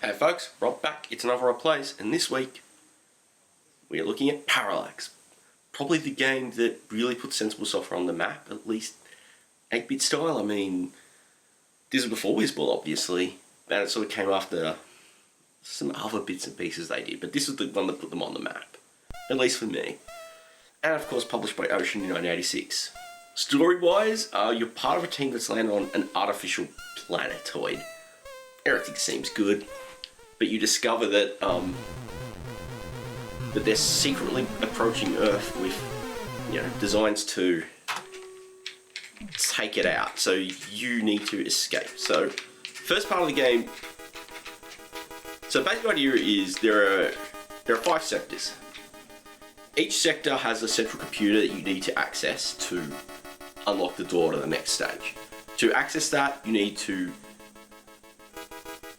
Hey folks, Rob back, it's another Rob Plays, and this week we are looking at Parallax. Probably the game that really put sensible software on the map, at least 8-bit style. I mean, this was before Whizball obviously, and it sort of came after some other bits and pieces they did, but this was the one that put them on the map, at least for me. And of course published by Ocean in 1986. Story-wise, you're part of a team that's landed on an artificial planetoid. Everything seems good, but you discover that that they're secretly approaching Earth with, designs to take it out. So you need to escape. So first part of the game. So basic idea is there are 5 sectors. Each sector has a central computer that you need to access to unlock the door to the next stage. To access that, you need to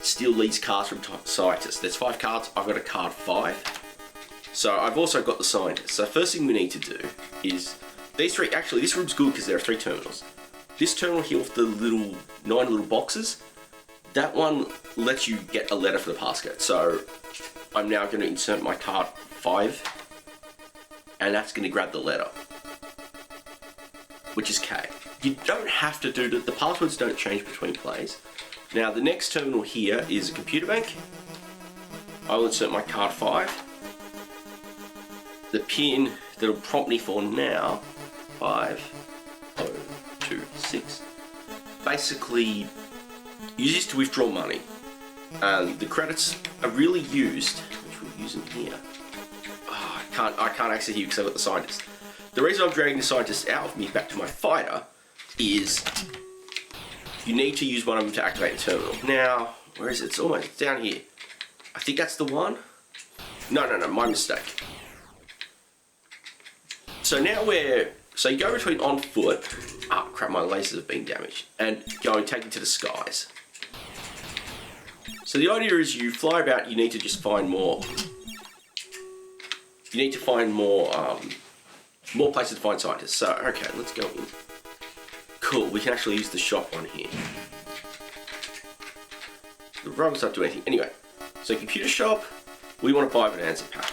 steal these cards from scientists. There's 5 cards, I've got a card 5. So I've also got the scientists. So first thing we need to do is, these 3, actually this room's good because there are 3 terminals. This terminal here with the 9 little boxes, that one lets you get a letter for the passcode. So I'm now going to insert my card 5, and that's going to grab the letter, which is K. You don't have to do that, the passwords don't change between plays. Now the next terminal here is a computer bank. I will insert my card 5. The pin that'll prompt me for now, 5026, basically use this to withdraw money. And the credits are really used, which we'll use them here. Oh, I can't access here because I've got the scientist. The reason I'm dragging the scientist out of me back to my fighter is you need to use one of them to activate the terminal. Now, where is it? It's almost down here. I think that's the one. No, my mistake. So now so you go between on foot, ah crap, my lasers have been damaged, and go and take it to the skies. So the idea is you fly about, you need to just find more. You need to find more places to find scientists. So, okay, let's go in. Cool, we can actually use the shop one here. The robots don't do anything. Anyway, so computer shop, we want to buy a bonanza pack.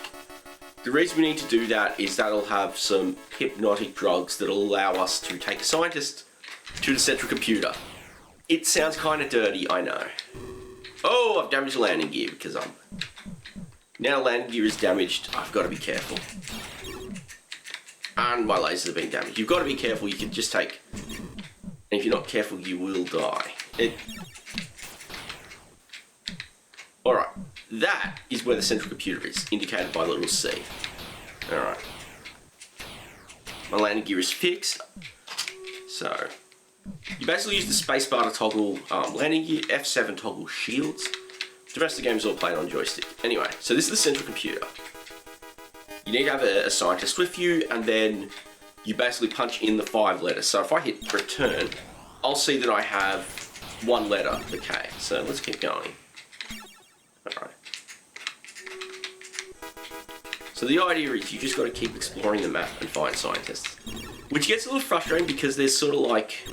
The reason we need to do that is that'll have some hypnotic drugs that'll allow us to take a scientist to the central computer. It sounds kind of dirty, I know. Oh, I've damaged the landing gear because now landing gear is damaged, I've got to be careful. And my lasers have been damaged. You've got to be careful, you can just take, and if you're not careful you will die. Alright, that is where the central computer is, indicated by the little C. Alright. My landing gear is fixed. So, you basically use the spacebar to toggle landing gear, F7 toggle shields. The rest of the game is all played on joystick. Anyway, so this is the central computer. You need to have a scientist with you, and then you basically punch in the 5 letters. So if I hit return, I'll see that I have 1 letter, the K. So let's keep going. Alright. So the idea is you just got to keep exploring the map and find scientists. Which gets a little frustrating because there's sort of like...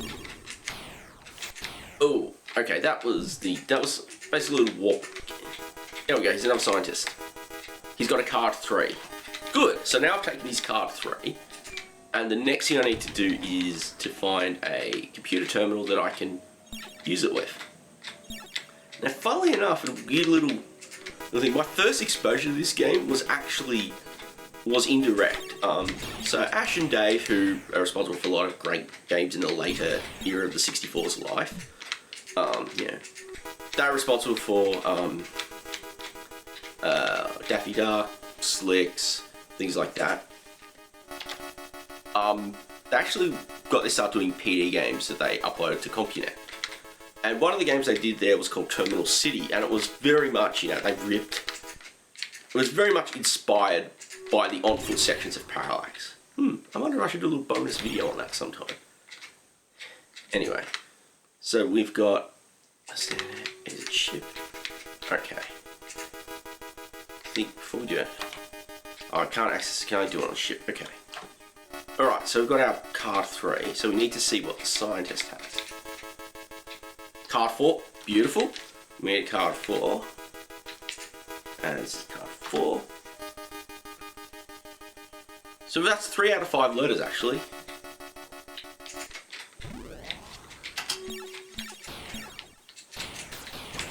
Oh, okay, that was basically a little warp. There we go, he's another scientist. He's got a card 3. Good, so now I've taken his card 3, and the next thing I need to do is to find a computer terminal that I can use it with. Now funnily enough, a weird little thing, my first exposure to this game was indirect. So Ash and Dave, who are responsible for a lot of great games in the later era of the 64's life, they're responsible for Daffy Duck, Slicks, things like that. They actually got this start doing PD games that they uploaded to CompuNet. And one of the games they did there was called Terminal City, and it was very much, it was very much inspired by the on-foot sections of Parallax. I wonder if I should do a little bonus video on that sometime. Anyway, so we've got, is it ship? Okay. I think before we do it, oh, I can't access, can I do it on ship? Okay. Alright, so we've got our card 3, so we need to see what the scientist has. Card 4, beautiful. We need card 4. And this is card 4. So that's 3 out of 5 letters actually.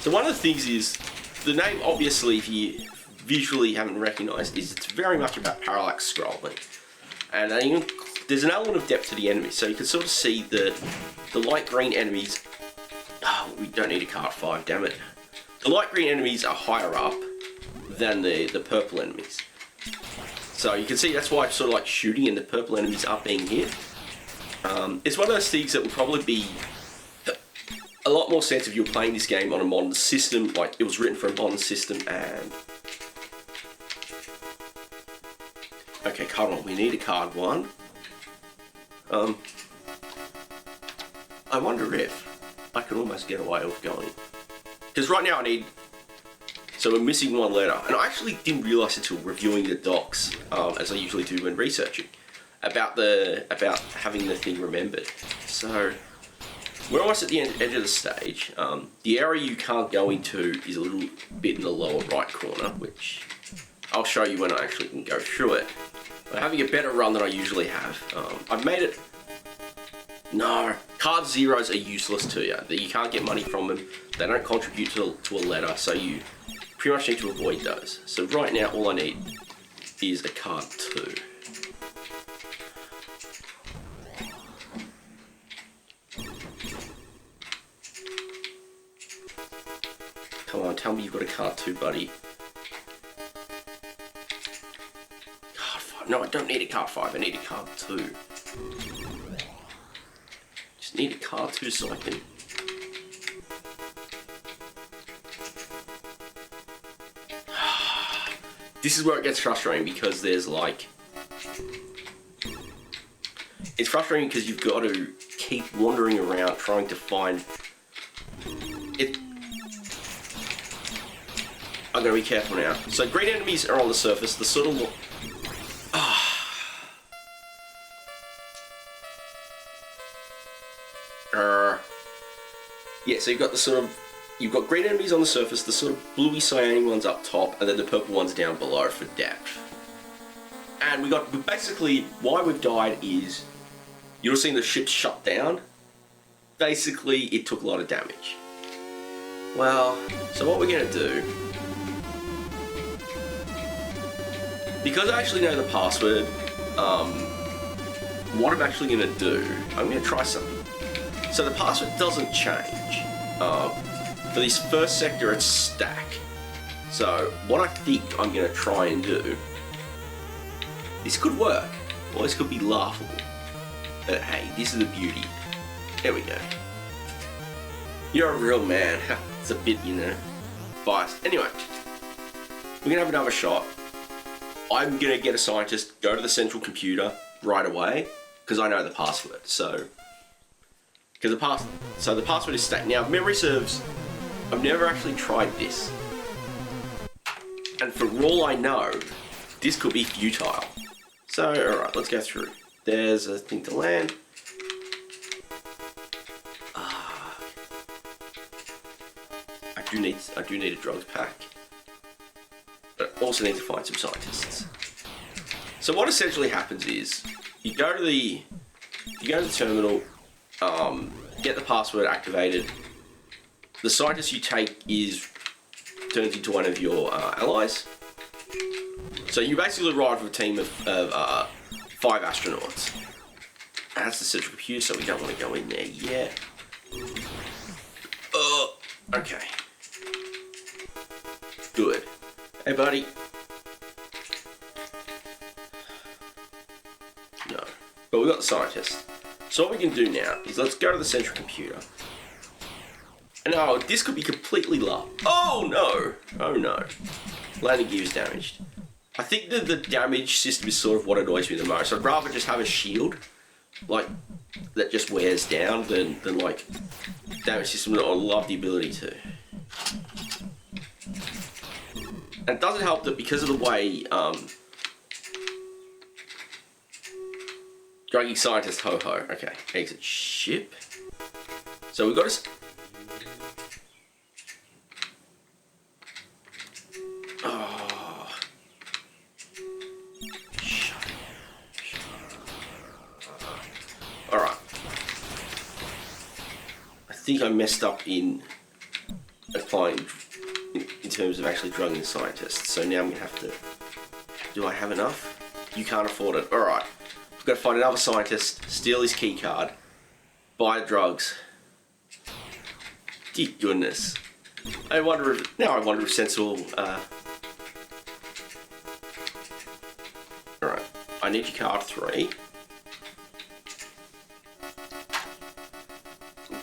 So one of the things is, the name obviously, if you visually haven't recognised, is it's very much about parallax scrolling. And there's an element of depth to the enemies, so you can sort of see the light green enemies. Oh, we don't need a card 5, damn it. The light green enemies are higher up than the purple enemies. So you can see that's why I'm sort of like shooting and the purple enemies aren't being hit. It's one of those things that will probably be a lot more sense if you're playing this game on a modern system, like it was written for a modern system. And okay, card 1, we need a card 1. I wonder if I can almost get away with going, because right now I need, so we're missing 1 letter, and I actually didn't realise until reviewing the docs, as I usually do when researching, about having the thing remembered. So we're almost at the edge of the stage. The area you can't go into is a little bit in the lower right corner, which I'll show you when I actually can go through it. I'm having a better run than I usually have. I've made it. No, card 0s are useless to you. You can't get money from them. They don't contribute to a letter, so you pretty much need to avoid those. So right now, all I need is a card 2. Come on, tell me you've got a card 2, buddy. Card 5. No, I don't need a card 5. I need a card 2. Just need a card 2 so I can. This is where it gets frustrating, because there's like, it's frustrating because you've got to keep wandering around trying to find it. I'm gonna be careful now. So green enemies are on the surface. The sort of yeah. So you've got green enemies on the surface, the sort of bluey cyanic ones up top, and then the purple ones down below for depth. And we basically, why we've died is, you'll have seen the ship shut down. Basically, it took a lot of damage. Well, so what we're gonna do, because I actually know the password, what I'm actually gonna do, I'm gonna try something. So the password doesn't change. For this first sector, it's stack. So what I think I'm gonna try and do, this could work, or this could be laughable. But hey, this is the beauty. There we go. You're a real man. It's a bit, biased. Anyway, we're gonna have another shot. I'm gonna get a scientist, go to the central computer right away, because I know the password. So the password is stacked. Now, if memory serves, I've never actually tried this, and for all I know, this could be futile. So, alright, let's go through. There's a thing to land. I do need a drugs pack, but I also need to find some scientists. So what essentially happens is, you go to the terminal, get the password activated. The scientist you take turns into one of your allies. So you basically arrive with a team of 5 astronauts. That's the central computer, so we don't want to go in there yet. Okay. Good. Hey, buddy. No. But we got the scientist. So what we can do now is let's go to the central computer. And oh, this could be completely low. Oh no! Oh no. Landing gear is damaged. I think that the damage system is sort of what annoys me the most. I'd rather just have a shield, like, that just wears down than like, damage system that I love the ability to. And it doesn't help that because of the way, drugging scientist ho-ho. Okay, exit ship. So we've got to... Oh. think I messed up in applying in terms of actually drugging the scientist. So now I'm gonna have to. Do I have enough? You can't afford it. All right. I've got to find another scientist, steal his key card, buy drugs. Dear goodness. I wonder if Sensible. All right. I need your card 3.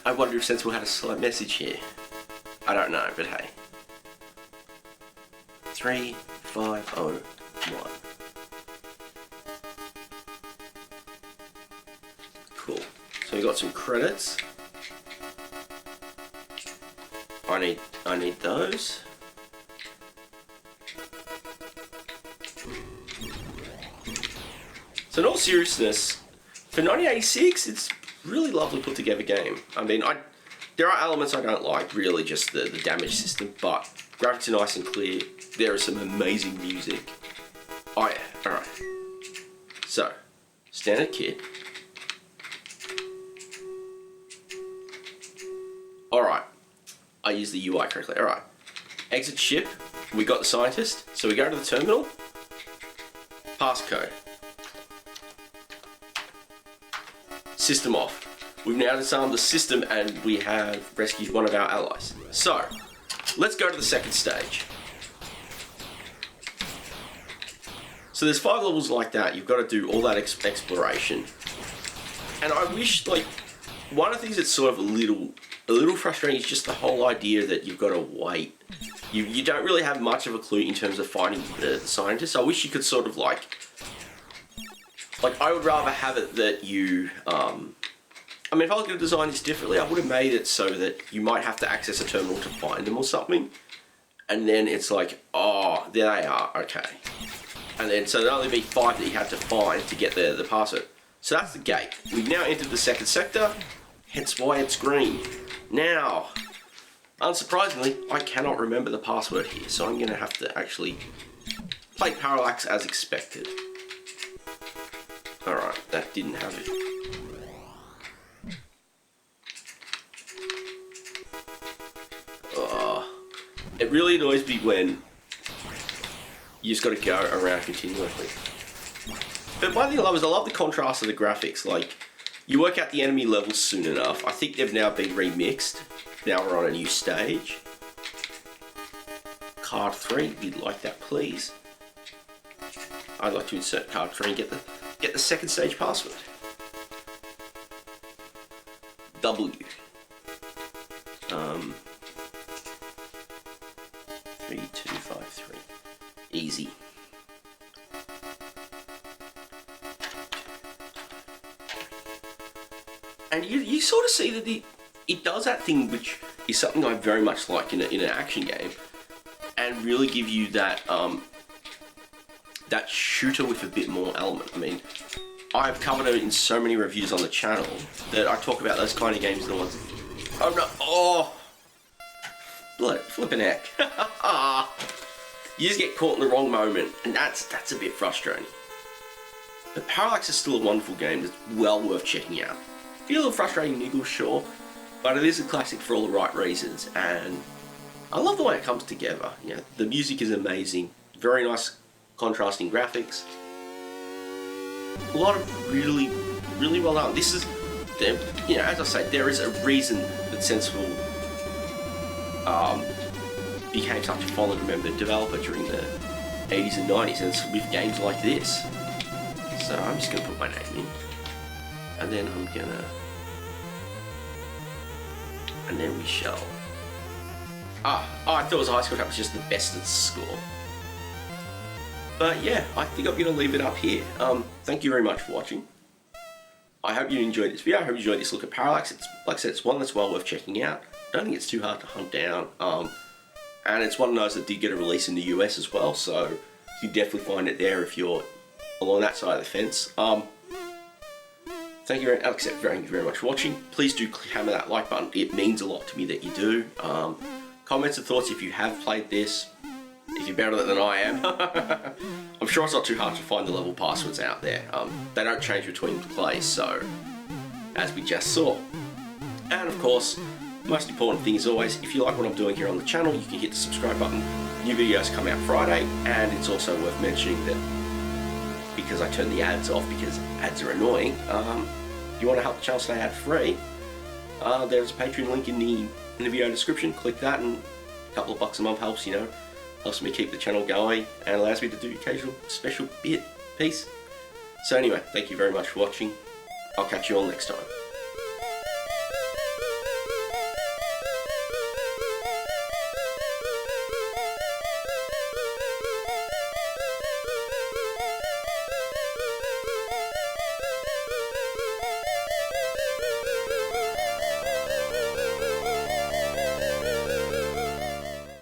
I wonder if Sensible had a slight message here. I don't know, but hey. 3501. Cool. So we got some credits. I need those. So in all seriousness, for 1986, it's really lovely put together game. I mean, there are elements I don't like, really just the damage system, but graphics are nice and clear. There is some amazing music. Oh yeah, alright. So, standard kit. Alright. I used the UI correctly. Alright. Exit ship. We got the scientist. So we go to the terminal. Passcode. System off. We've now disarmed the system and we have rescued one of our allies. So, let's go to the second stage. So there's 5 levels like that. You've got to do all that exploration. And I wish, like, one of the things that's sort of a little frustrating is just the whole idea that you've got to wait. You don't really have much of a clue in terms of finding the scientists. I wish you could sort of like I would rather have it that you, I mean, if I was going to design this differently, I would have made it so that you might have to access a terminal to find them or something. And then it's like, oh, there they are, okay. And then, so there'd only be 5 that you had to find to get the password. So that's the gate. We've now entered the second sector, hence why it's green. Now, unsurprisingly, I cannot remember the password here, so I'm going to have to actually play Parallax as expected. Alright, that didn't have it. It really annoys me when you just got to go around continuously. But one thing I love is I love the contrast of the graphics. Like, you work out the enemy levels soon enough. I think they've now been remixed. Now we're on a new stage. Card 3, you'd like that, please. I'd like to insert card 3 and get the second stage password. W. 3253. Easy. And you sort of see that it does that thing which is something I very much like in an action game, and really give you that that shooter with a bit more element. I mean, I've covered it in so many reviews on the channel that I talk about those kind of games. The ones, oh no, oh, blood, flipping heck. You just get caught in the wrong moment, and that's a bit frustrating. But Parallax is still a wonderful game that's well worth checking out. Feel a little frustrating niggles, sure, but it is a classic for all the right reasons, and I love the way it comes together. You know, the music is amazing, very nice contrasting graphics, a lot of really, really well done. This is, you know, as I say, there is a reason that Sensible became such a followed member developer during the 80s and 90s, and it's with games like this. So I'm just going to put my name in, and then I'm gonna, and then we shall. I thought it was a high school trap was just the best at the score. But yeah, I think I'm gonna leave it up here. Thank you very much for watching. I hope you enjoyed this video. I hope you enjoyed this look at Parallax. It's, like I said, it's one that's well worth checking out. I don't think it's too hard to hunt down. And it's one of those that did get a release in the US as well, so you definitely find it there if you're along that side of the fence. Thank you very much for watching. Please do hammer that like button. It means a lot to me that you do. Comments and thoughts if you have played this, if you're better than I am. I'm sure it's not too hard to find the level passwords out there. They don't change between plays, so as we just saw. And of course, most important thing is always, if you like what I'm doing here on the channel, you can hit the subscribe button. New videos come out Friday, and it's also worth mentioning that because I turned the ads off because ads are annoying, if you want to help the channel stay ad free, there's a Patreon link in the video description. Click that, and a couple of bucks a month helps, you know, helps me keep the channel going and allows me to do occasional special bit piece. So anyway, thank you very much for watching. I'll catch you all next time.